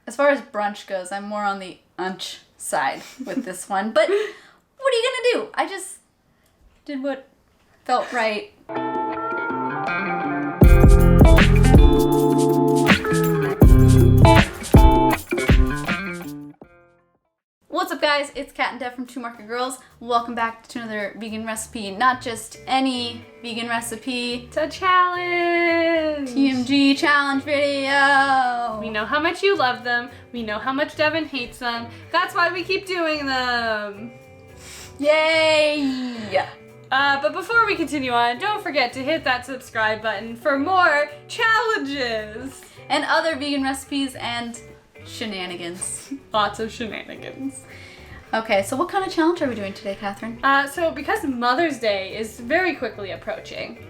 As far as brunch goes, I'm more on the unch side with this one. But what are you gonna do? I just did what felt right. What's up, guys? It's Kat and Deb from Two Market Girls. Welcome back to another vegan recipe. Not just any vegan recipe. It's a challenge! TMG challenge video! We know how much you love them. We know how much Devin hates them. That's why we keep doing them. Yay! But before we continue on, don't forget to hit that subscribe button for more challenges! And other vegan recipes and shenanigans. Lots of shenanigans. Okay, so what kind of challenge are we doing today, Catherine? So because Mother's Day is very quickly approaching,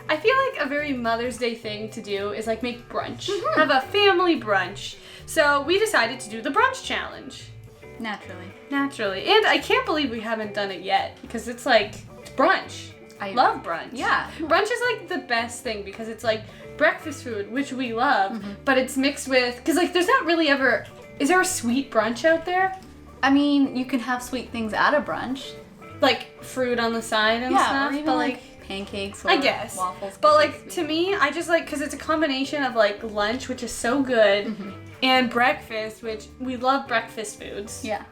I feel like a very Mother's Day thing to do is like make brunch. Have a family brunch. So we decided to do the brunch challenge. Naturally. And I can't believe we haven't done it yet because it's like, it's brunch. I love brunch. Yeah. Brunch is like the best thing because it's like breakfast food, which we love, but it's mixed with, because like there's not really ever, is there a sweet brunch out there? I mean, you can have sweet things at a brunch. Like fruit on the side and stuff? Or even but like pancakes or I guess. waffles. But like to me, I just like, because it's a combination of like lunch, which is so good, and breakfast, which we love breakfast foods. Yeah.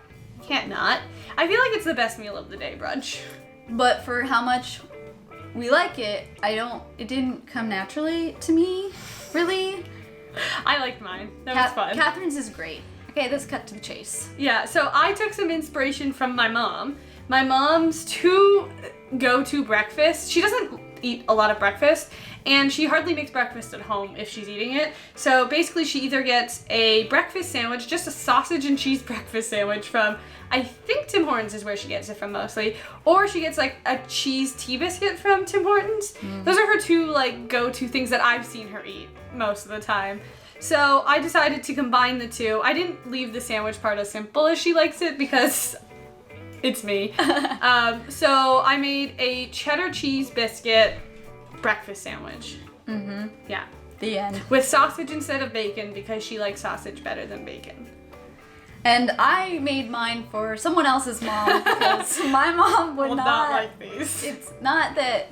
Can't not. I feel like it's the best meal of the day, brunch. But for how much we like it, it didn't come naturally to me, really. I liked mine. That was fun. Catherine's is great. Okay, let's cut to the chase. Yeah, so I took some inspiration from my mom. My mom's two go-to breakfasts. She doesn't eat a lot of breakfast, and she hardly makes breakfast at home if she's eating it. So basically she either gets a breakfast sandwich, just a sausage and cheese breakfast sandwich from, I think Tim Hortons is where she gets it from mostly, or she gets like a cheese tea biscuit from Tim Hortons. Those are her two like go-to things that I've seen her eat most of the time. So I decided to combine the two. I didn't leave the sandwich part as simple as she likes it because it's me. So I made a cheddar cheese biscuit breakfast sandwich. Yeah. The end. With sausage instead of bacon because she likes sausage better than bacon. And I made mine for someone else's mom because my mom would not like these. It's not that,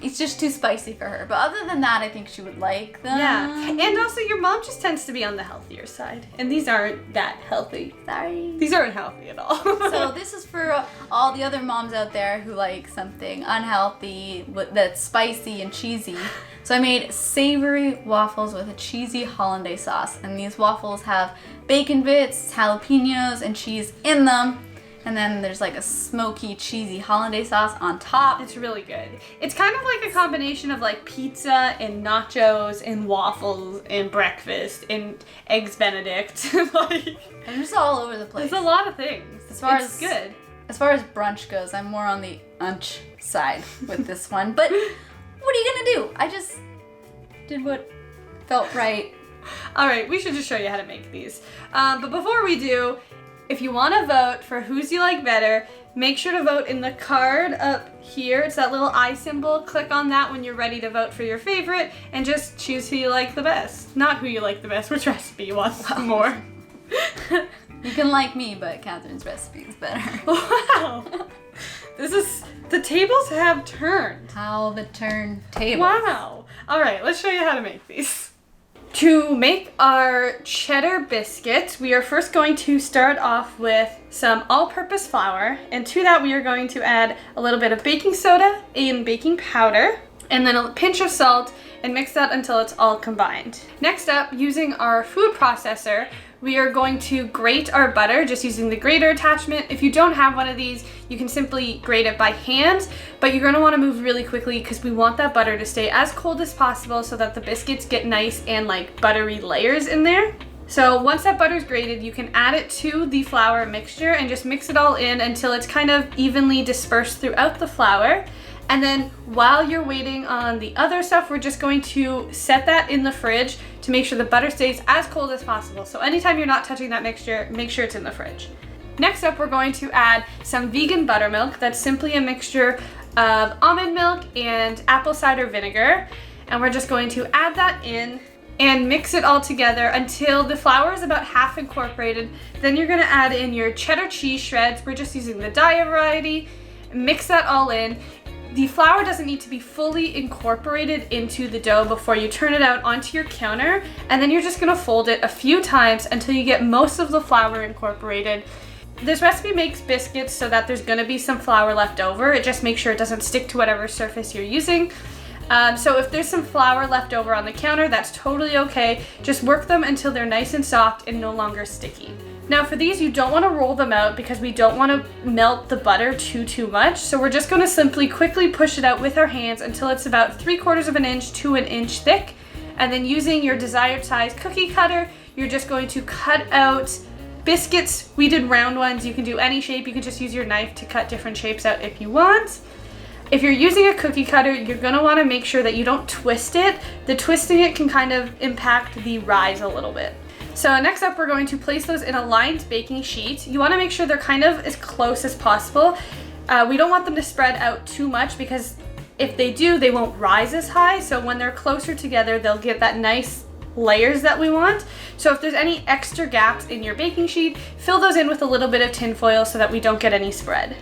it's just too spicy for her. But other than that, I think she would like them. Yeah. And also your mom just tends to be on the healthier side. And these aren't that healthy. Sorry. These aren't healthy at all. So this is for all the other moms out there who like something unhealthy that's spicy and cheesy. So I made savory waffles with a cheesy hollandaise sauce. And these waffles have bacon bits, jalapenos, and cheese in them. And then there's like a smoky, cheesy hollandaise sauce on top. It's really good. It's kind of like a combination of like pizza and nachos and waffles and breakfast and eggs Benedict. Like, and just all over the place. There's a lot of things. As far it's good. As far as brunch goes, I'm more on the unch side with this one. But what are you gonna do? I just did what felt right. All right, we should just show you how to make these. But before we do, if you want to vote for whose you like better, make sure to vote in the card up here. It's that little eye symbol. Click on that when you're ready to vote for your favorite and just choose who you like the best. Not who you like the best, which recipe you want more. You can like me, but Catherine's recipe is better. Wow. The tables have turned. How the turntables. Wow. All right, let's show you how to make these. To make our cheddar biscuits, we are first going to start off with some all-purpose flour, and to that we are going to add a little bit of baking soda and baking powder, and then a pinch of salt, and mix that until it's all combined. Next up, using our food processor, we are going to grate our butter just using the grater attachment. If you don't have one of these, you can simply grate it by hand, but you're gonna wanna move really quickly because we want that butter to stay as cold as possible so that the biscuits get nice and like buttery layers in there. So once that butter's grated, you can add it to the flour mixture and just mix it all in until it's kind of evenly dispersed throughout the flour. And then while you're waiting on the other stuff, we're just going to set that in the fridge to make sure the butter stays as cold as possible. So anytime you're not touching that mixture, make sure it's in the fridge. Next up, we're going to add some vegan buttermilk. That's simply a mixture of almond milk and apple cider vinegar. And we're just going to add that in and mix it all together until the flour is about half incorporated. Then you're gonna add in your cheddar cheese shreds. We're just using the Daiya variety. Mix that all in. The flour doesn't need to be fully incorporated into the dough before you turn it out onto your counter, and then you're just gonna fold it a few times until you get most of the flour incorporated. This recipe makes biscuits so that there's gonna be some flour left over. It just makes sure it doesn't stick to whatever surface you're using. So if there's some flour left over on the counter, that's totally okay. Just work them until they're nice and soft and no longer sticky. Now for these, you don't want to roll them out because we don't want to melt the butter too much. So we're just going to simply quickly push it out with our hands until it's about 3/4 of an inch to an inch thick. And then using your desired size cookie cutter, you're just going to cut out biscuits. We did round ones. You can do any shape. You can just use your knife to cut different shapes out if you want. If you're using a cookie cutter, you're going to want to make sure that you don't twist it. The twisting it can kind of impact the rise a little bit. So next up, we're going to place those in a lined baking sheet. You want to make sure they're kind of as close as possible. We don't want them to spread out too much because if they do, they won't rise as high. So when they're closer together, they'll get that nice layers that we want. So if there's any extra gaps in your baking sheet, fill those in with a little bit of tin foil so that we don't get any spread.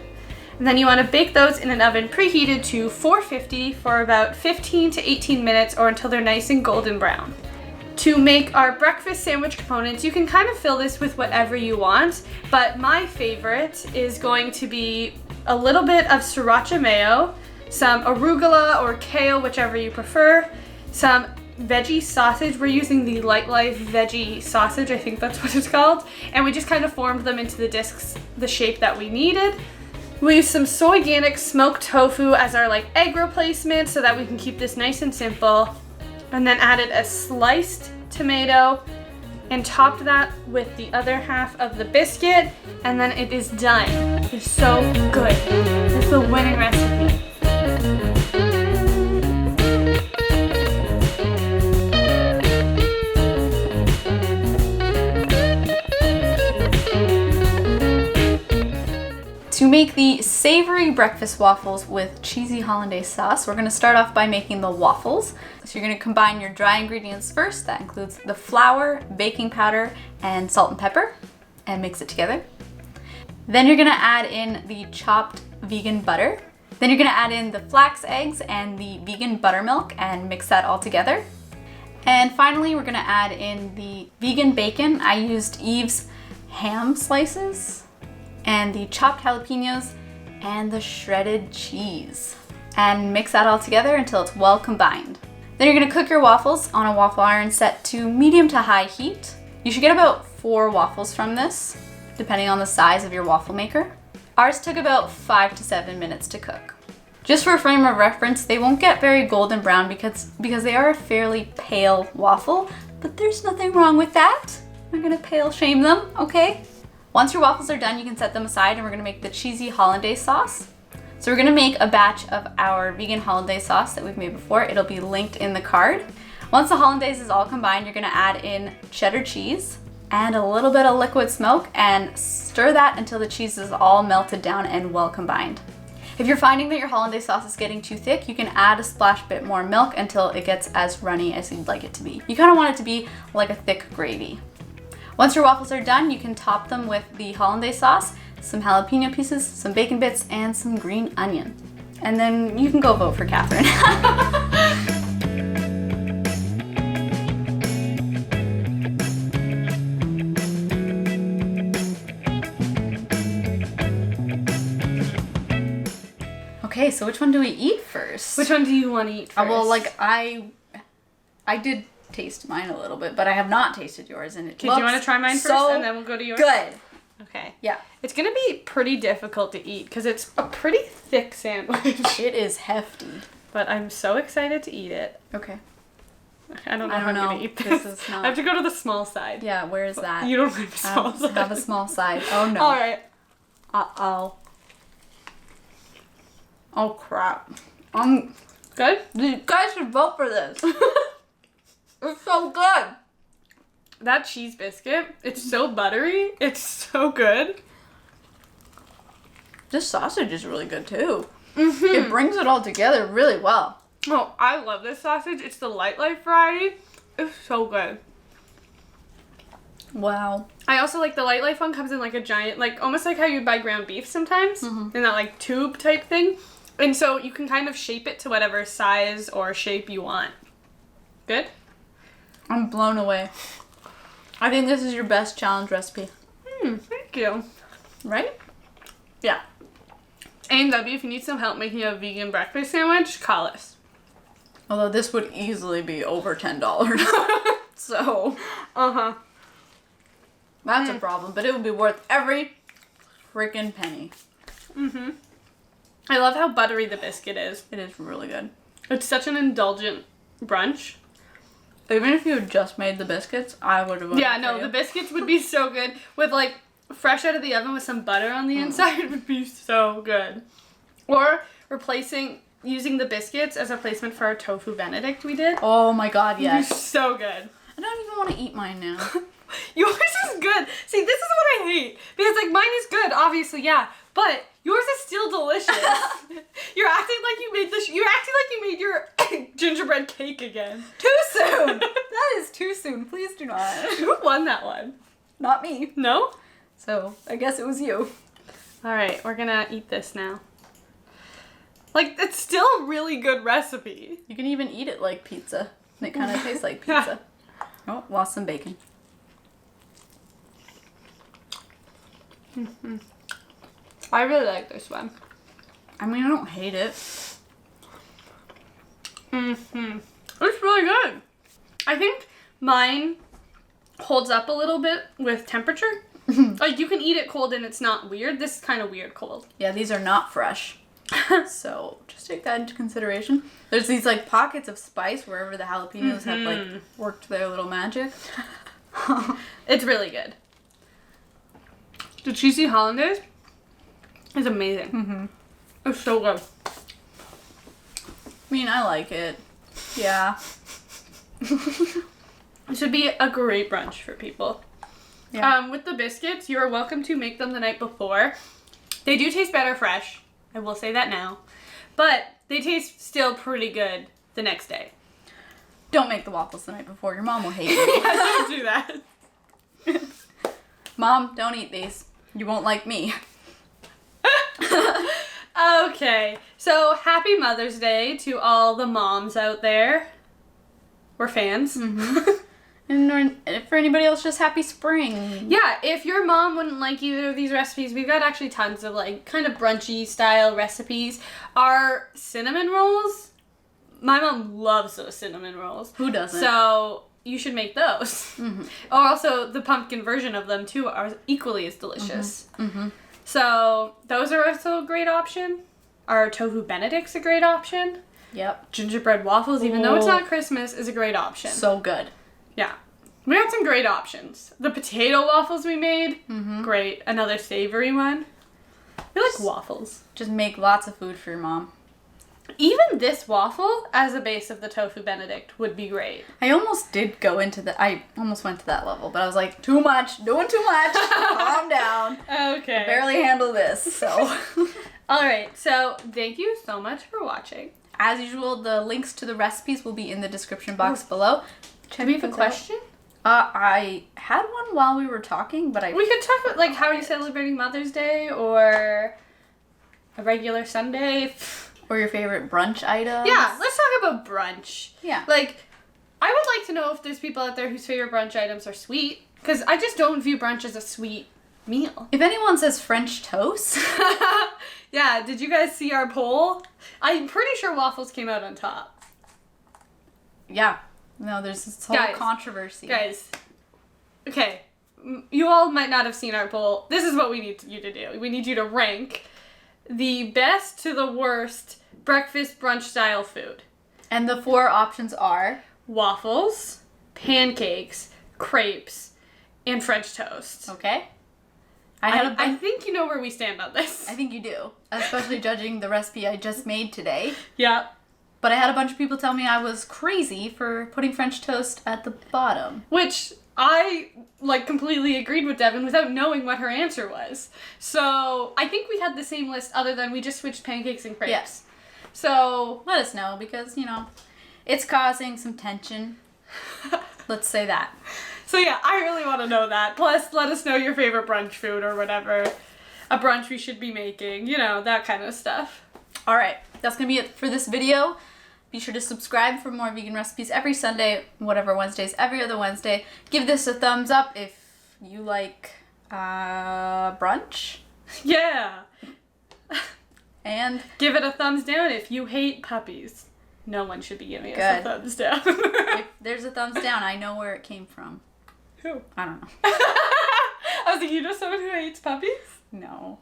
And then you want to bake those in an oven preheated to 450 for about 15 to 18 minutes or until they're nice and golden brown. To make our breakfast sandwich components, you can kind of fill this with whatever you want, but my favorite is going to be a little bit of sriracha mayo, some arugula or kale, whichever you prefer, some veggie sausage. We're using the Lightlife veggie sausage, I think that's what it's called, and we just kind of formed them into the discs, the shape that we needed. We use some Soyganic smoked tofu as our egg replacement so that we can keep this nice and simple. And then added a sliced tomato and topped that with the other half of the biscuit, and then it is done. It's so good. It's the winning recipe. To make the savory breakfast waffles with cheesy hollandaise sauce, we're going to start off by making the waffles. So you're going to combine your dry ingredients first. That includes the flour, baking powder, and salt and pepper, and mix it together. Then you're going to add in the chopped vegan butter. Then you're going to add in the flax eggs and the vegan buttermilk and mix that all together. And finally, we're going to add in the vegan bacon. I used Eve's ham slices, and the chopped jalapenos, and the shredded cheese. And mix that all together until it's well combined. Then you're gonna cook your waffles on a waffle iron set to medium to high heat. You should get about 4 waffles from this, depending on the size of your waffle maker. Ours took about 5 to 7 minutes to cook. Just for a frame of reference, they won't get very golden brown because they are a fairly pale waffle, but there's nothing wrong with that. I'm gonna pale shame them, okay? Once your waffles are done, you can set them aside, and we're gonna make the cheesy hollandaise sauce. So we're gonna make a batch of our vegan hollandaise sauce that we've made before. It'll be linked in the card. Once the hollandaise is all combined, you're gonna add in cheddar cheese and a little bit of liquid smoke and stir that until the cheese is all melted down and well combined. If you're finding that your hollandaise sauce is getting too thick, you can add a splash bit more milk until it gets as runny as you'd like it to be. You kinda want it to be like a thick gravy. Once your waffles are done, you can top them with the hollandaise sauce, some jalapeno pieces, some bacon bits, and some green onion. And then you can go vote for Catherine. Okay, so which one do we eat first? Which one do you want to eat first? Well, I did taste mine a little bit, but I have not tasted yours, and do you want to try mine first, and then we'll go to yours? Good. Okay. Yeah. It's gonna be pretty difficult to eat because it's a pretty thick sandwich. It is hefty. But I'm so excited to eat it. Okay. I don't know how I'm gonna eat this. This is not... I have to go to the small side. Yeah, where is that? You don't have a small side. I have a small side. Oh no. Alright. Uh-oh. Oh crap. Good? You guys should vote for this. It's so good. That cheese biscuit, it's so buttery. It's so good. This sausage is really good too. Mm-hmm. It brings it all together really well. Oh, I love this sausage. It's the Lightlife variety. It's so good. Wow. I also like the Lightlife one comes in like a giant, like almost like how you'd buy ground beef sometimes, in that like tube type thing. And so you can kind of shape it to whatever size or shape you want. Good? I'm blown away. I think this is your best challenge recipe. Thank you. Right? Yeah. A&W, if you need some help making a vegan breakfast sandwich, call us. Although this would easily be over $10. So, that's a problem. But it would be worth every freaking penny. I love how buttery the biscuit is. It is really good. It's such an indulgent brunch. Even if you had just made the biscuits, I would have. Yeah, no, the biscuits would be so good with like fresh out of the oven with some butter on the inside. It would be so good. Or using the biscuits as a replacement for our tofu Benedict we did. Oh my god, yes. It'd be so good. I don't even want to eat mine now. Yours is good. See, this is what I hate. Because like mine is good, obviously, yeah. But yours is still delicious. You're acting like you made your gingerbread cake again. Too soon! That is too soon. Please do not. Who won that one? Not me. No? So, I guess it was you. Alright, we're gonna eat this now. Like, it's still a really good recipe. You can even eat it like pizza. It kind of tastes like pizza. Oh, lost some bacon. I really like this one. I mean, I don't hate it. It's really good. I think mine holds up a little bit with temperature. Like, you can eat it cold and it's not weird. This is kind of weird cold. Yeah, these are not fresh. So, just take that into consideration. There's these, like, pockets of spice wherever the jalapenos have, like, worked their little magic. It's really good. The cheesy hollandaise is amazing. It's so good. I mean, I like it. Yeah. It should be a great brunch for people. Yeah. With the biscuits, you're welcome to make them the night before. They do taste better fresh. I will say that now. But they taste still pretty good the next day. Don't make the waffles the night before. Your mom will hate you. Don't do that. Mom, don't eat these. You won't like me. Okay, so happy Mother's Day to all the moms out there. We're fans. And for anybody else, just happy spring. Yeah, if your mom wouldn't like either of these recipes, we've got actually tons of like kind of brunchy style recipes. Our cinnamon rolls, my mom loves those cinnamon rolls. Who doesn't? So you should make those. Or also the pumpkin version of them too are equally as delicious. So those are also a great option. Our tofu Benedict's a great option. Yep. Gingerbread waffles, even though it's not Christmas, is a great option. So good. Yeah. We had some great options. The potato waffles we made, great. Another savory one. We like waffles. Just make lots of food for your mom. Even this waffle as a base of the tofu Benedict would be great. I almost did go into I almost went to that level, but I was like, too much, doing too much, calm down. Okay. Barely handle this, so. Alright, so thank you so much for watching. As usual, the links to the recipes will be in the description box below. Do we have a question? I had one while we were talking, but We could talk about, like, how are you celebrating Mother's Day, or a regular Sunday. Or your favorite brunch items. Yeah, let's talk about brunch. Yeah. Like, I would like to know if there's people out there whose favorite brunch items are sweet, because I just don't view brunch as a sweet meal. If anyone says French toast. Yeah, did you guys see our poll? I'm pretty sure waffles came out on top. Yeah. No, there's this whole controversy. Guys, okay, you all might not have seen our poll. This is what we need you to do. We need you to rank the best to the worst breakfast brunch style food. And the 4 options are waffles, pancakes, crepes, and French toast. Okay. I think you know where we stand on this. I think you do. Especially judging the recipe I just made today. Yeah. But I had a bunch of people tell me I was crazy for putting French toast at the bottom. Which I, like, completely agreed with Devin without knowing what her answer was. So, I think we had the same list other than we just switched pancakes and crepes. Yes. So, let us know because, it's causing some tension Let's say that. So yeah, I really want to know that. Plus, let us know your favorite brunch food or whatever. A brunch we should be making, you know, that kind of stuff. All right, that's gonna be it for this video. Be sure to subscribe for more vegan recipes every Sunday, whatever Wednesdays, every other Wednesday. Give this a thumbs up if you like brunch. Yeah. And give it a thumbs down if you hate puppies. No one should be giving us a thumbs down. If there's a thumbs down, I know where it came from. Who? I don't know. I was like, you know someone who hates puppies? No.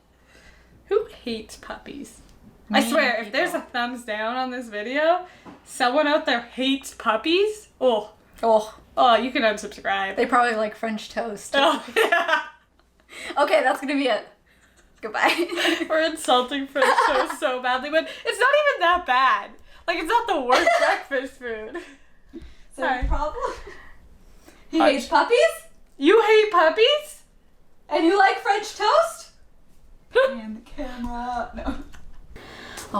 Who hates puppies? I swear, if there's a thumbs down on this video, someone out there hates puppies. Oh, you can unsubscribe. They probably like French toast. Oh, yeah. Okay, that's gonna be it. Goodbye. We're insulting French toast so badly, but it's not even that bad. Like, it's not the worst breakfast food. Sorry. Problem? He hates puppies? You hate puppies? And you like French toast? And the camera. No.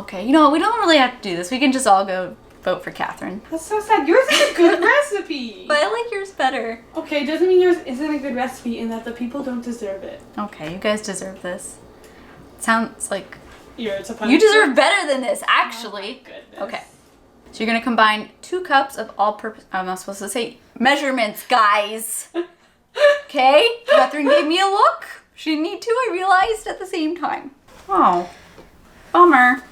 Okay, you know what? We don't really have to do this. We can just all go vote for Catherine. That's so sad. Yours is a good recipe. But I like yours better. Okay, doesn't mean yours isn't a good recipe in that the people don't deserve it. Okay, you guys deserve this. Sounds like you deserve better than this, actually. Oh my goodness. Okay. So you're gonna combine 2 cups of all-purpose. I'm not supposed to say measurements, guys. Okay? Catherine gave me a look. She didn't need to. I realized at the same time. Oh, bummer.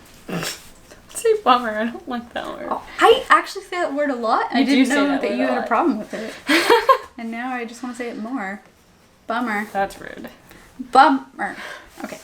Say bummer. I don't like that word. Oh, I actually say that word a lot. I didn't know that you had a problem with it. And now I just want to say it more. Bummer. That's rude. Bummer. Okay.